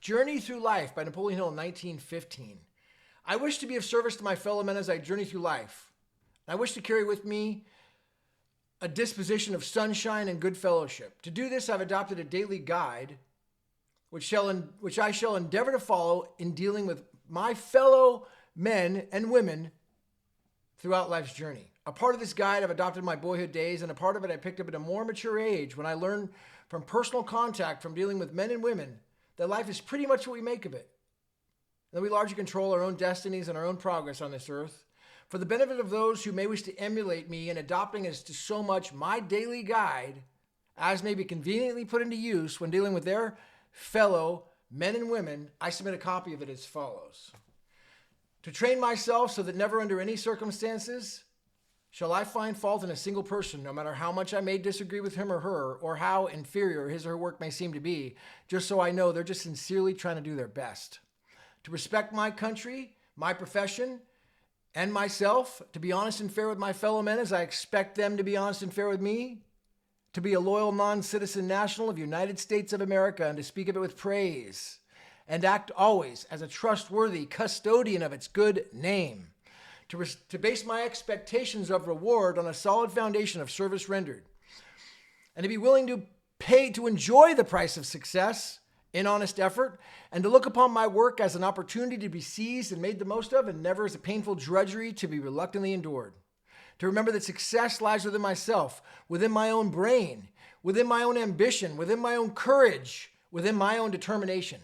Journey Through Life by Napoleon Hill in 1915. I wish to be of service to my fellow men as I journey through life. I wish to carry with me a disposition of sunshine and good fellowship. To do this, I've adopted a daily guide, which I shall endeavor to follow in dealing with my fellow men and women throughout life's journey. A part of this guide I've adopted in my boyhood days, and a part of it I picked up at a more mature age when I learned from personal contact from dealing with men and women that life is pretty much what we make of it. That we largely control our own destinies and our own progress on this earth. For the benefit of those who may wish to emulate me in adopting as to so much my daily guide as may be conveniently put into use when dealing with their fellow men and women, I submit a copy of it as follows. To train myself so that never under any circumstances shall I find fault in a single person, no matter how much I may disagree with him or her, or how inferior his or her work may seem to be, just so I know they're just sincerely trying to do their best. To respect my country, my profession, and myself, to be honest and fair with my fellow men as I expect them to be honest and fair with me, to be a loyal non-citizen national of the United States of America and to speak of it with praise, and act always as a trustworthy custodian of its good name, to base my expectations of reward on a solid foundation of service rendered, and to be willing to pay to enjoy the price of success in honest effort, and to look upon my work as an opportunity to be seized and made the most of, and never as a painful drudgery to be reluctantly endured. To remember that success lies within myself, within my own brain, within my own ambition, within my own courage, within my own determination.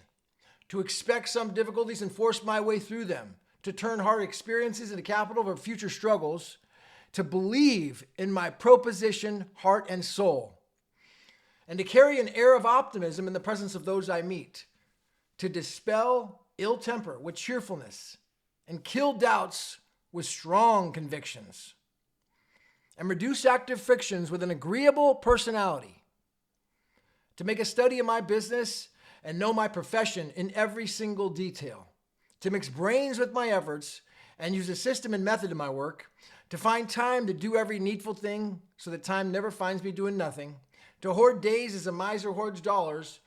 To expect some difficulties and force my way through them, to turn hard experiences into capital for future struggles, to believe in my proposition, heart, and soul, and to carry an air of optimism in the presence of those I meet, to dispel ill temper with cheerfulness, and kill doubts with strong convictions, and reduce active frictions with an agreeable personality, to make a study of my business and know my profession in every single detail, to mix brains with my efforts and use a system and method in my work, to find time to do every needful thing so that time never finds me doing nothing, to hoard days as a miser hoards dollars,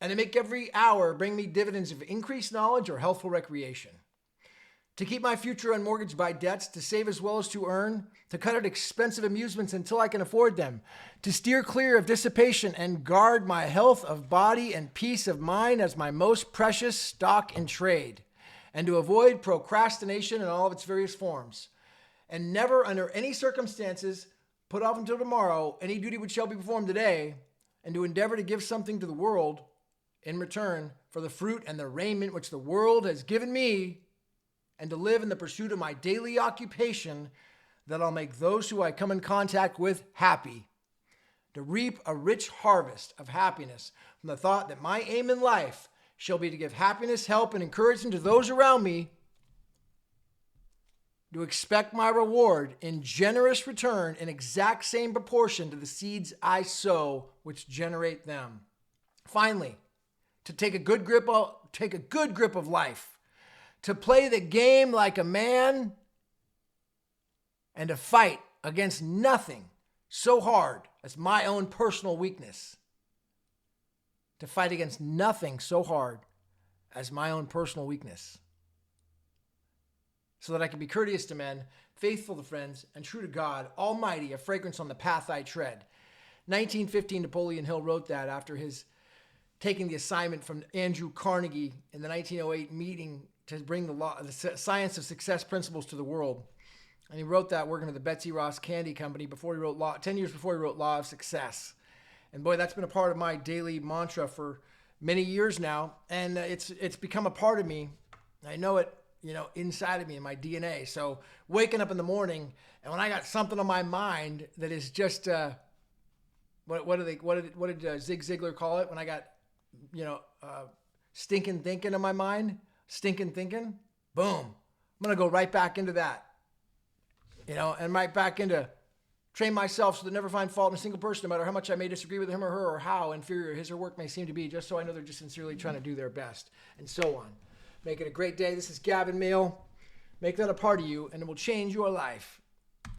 and to make every hour bring me dividends of increased knowledge or healthful recreation. To keep my future unmortgaged by debts, to save as well as to earn, to cut out expensive amusements until I can afford them, to steer clear of dissipation and guard my health of body and peace of mind as my most precious stock in trade, and to avoid procrastination in all of its various forms, and never under any circumstances put off until tomorrow any duty which shall be performed today, and to endeavor to give something to the world in return for the fruit and the raiment which the world has given me, and to live in the pursuit of my daily occupation, that I'll make those who I come in contact with happy, to reap a rich harvest of happiness from the thought that my aim in life shall be to give happiness, help, and encouragement to those around me, to expect my reward in generous return in exact same proportion to the seeds I sow, which generate them. Finally, to take a good grip of life, to play the game like a man, and to fight against nothing so hard as my own personal weakness. To fight against nothing so hard as my own personal weakness, so that I can be courteous to men, faithful to friends, and true to God, almighty, a fragrance on the path I tread. 1915, Napoleon Hill wrote that after his taking the assignment from Andrew Carnegie in the 1908 meeting to bring the science of success principles to the world. And he wrote that working at the Betsy Ross Candy Company 10 years before he wrote Law of Success. And boy, that's been a part of my daily mantra for many years now. And it's become a part of me. I know it, inside of me in my DNA. So waking up in the morning, and when I got something on my mind that is just, what did Zig Ziglar call it? When I got, stinking thinking in my mind, boom, I'm going to go right back into that, and right back into train myself so to never find fault in a single person, no matter how much I may disagree with him or her, or how inferior his or her work may seem to be, just so I know they're just sincerely trying to do their best, and so on. Make it a great day. This is Gavin Mehl. Make that a part of you, and it will change your life.